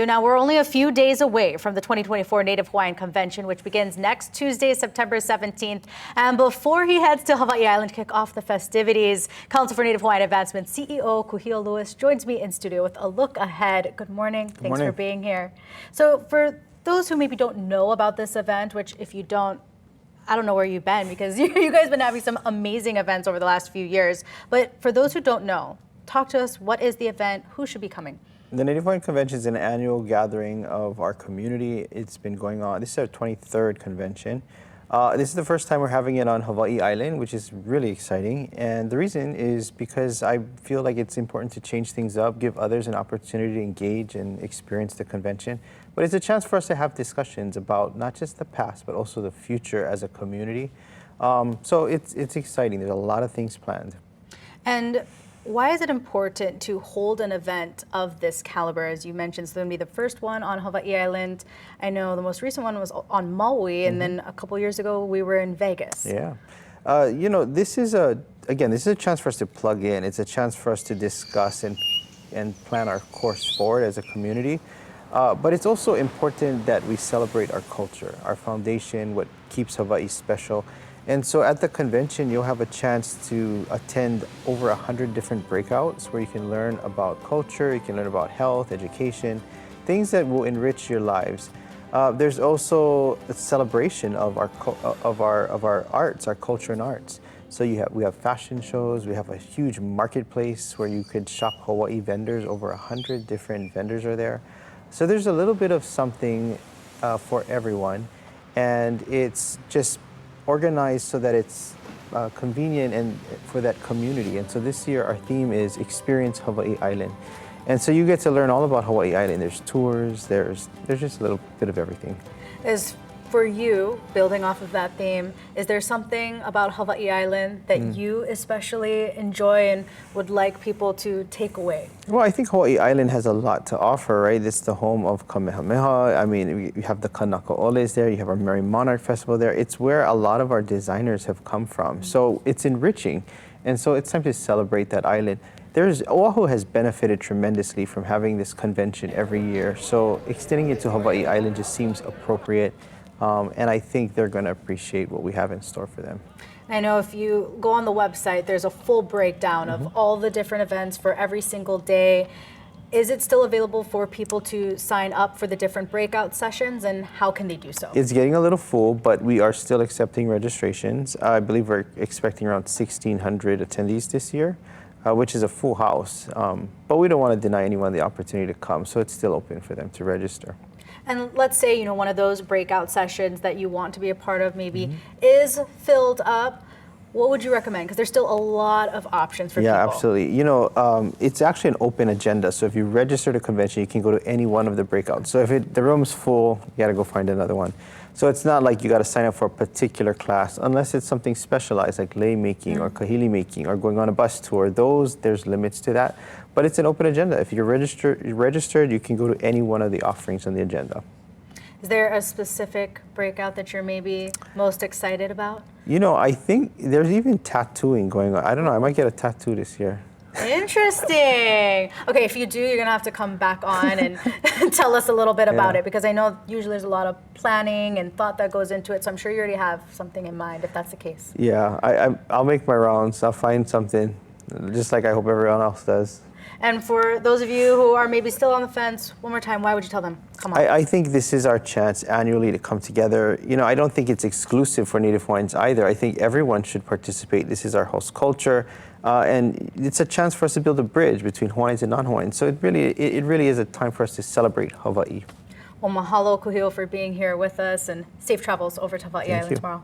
Now, we're only a few days away from the 2024 Native Hawaiian Convention, which begins next Tuesday, September 17th. And before he heads to Hawaii Island to kick off the festivities, Council for Native Hawaiian Advancement CEO Kuhio Lewis joins me in studio with a look ahead. Good morning. Thanks for being here. So for those who maybe don't know about this event, which if you don't, I don't know where you've been, because you guys have been having some amazing events over the last few years. But for those who don't know, talk to us. What is the event? Who should be coming? The Native Hawaiian Convention is an annual gathering of our community. It's been going on. This is our 23rd convention. This is the first time we're having it on Hawaii Island, which is really exciting. And the reason is because I feel like it's important to change things up, give others an opportunity to engage and experience the convention. But it's a chance for us to have discussions about not just the past, but also the future as a community. So it's exciting. There's a lot of things planned. And why is it important to hold an event of this caliber? As you mentioned, it's going to be the first one on Hawaii Island. I know the most recent one was on Maui, and then a couple years ago we were in Vegas. Yeah. This is a chance for us to plug in. It's a chance for us to discuss and plan our course forward as a community. But it's also important that we celebrate our culture, our foundation, what keeps Hawaii special. And so at the convention, you'll have a chance to attend over 100 different breakouts where you can learn about culture, you can learn about health, education, things that will enrich your lives. There's also a celebration of our arts, our culture and arts. So we have fashion shows, we have a huge marketplace where you could shop Hawaii vendors. Over 100 different vendors are there. So there's a little bit of something for everyone, and it's just organized so that it's convenient and for that community. And so this year our theme is Experience Hawaii Island. And so you get to learn all about Hawaii Island. There's tours, there's just a little bit of everything. For you, building off of that theme, is there something about Hawaii Island that you especially enjoy and would like people to take away? Well, I think Hawaii Island has a lot to offer, right? It's the home of Kamehameha. I mean, we have the Kanaka-oles there. You have our Merry Monarch Festival there. It's where a lot of our designers have come from. So it's enriching. And so it's time to celebrate that island. Oahu has benefited tremendously from having this convention every year. So extending it to Hawaii Island just seems appropriate. And I think they're going to appreciate what we have in store for them. I know if you go on the website, there's a full breakdown of all the different events for every single day. Is it still available for people to sign up for the different breakout sessions, and how can they do so? It's getting a little full, but we are still accepting registrations. I believe we're expecting around 1,600 attendees this year, which is a full house. But we don't want to deny anyone the opportunity to come, so it's still open for them to register. And let's say, one of those breakout sessions that you want to be a part of maybe is filled up. What would you recommend? Because there's still a lot of options for people. Yeah, absolutely. It's actually an open agenda. So if you register to convention, you can go to any one of the breakouts. So if the room's full, you got to go find another one. So it's not like you got to sign up for a particular class unless it's something specialized like lei making or kahili making or going on a bus tour. There's limits to that. But it's an open agenda. If you're registered, you can go to any one of the offerings on the agenda. Is there a specific breakout that you're maybe most excited about? I think there's even tattooing going on. I don't know, I might get a tattoo this year. Interesting. Okay, if you do, you're going to have to come back on and tell us a little bit about it, because I know usually there's a lot of planning and thought that goes into it, so I'm sure you already have something in mind if that's the case. Yeah, I'll make my rounds. I'll find something, just like I hope everyone else does. And for those of you who are maybe still on the fence, one more time, why would you tell them? Come on. I think this is our chance annually to come together. I don't think it's exclusive for Native Hawaiians either. I think everyone should participate. This is our host culture, and it's a chance for us to build a bridge between Hawaiians and non-Hawaiians. So it really is a time for us to celebrate Hawaii. Well, mahalo, Kuhio, for being here with us, and safe travels over to Hawaii Island tomorrow.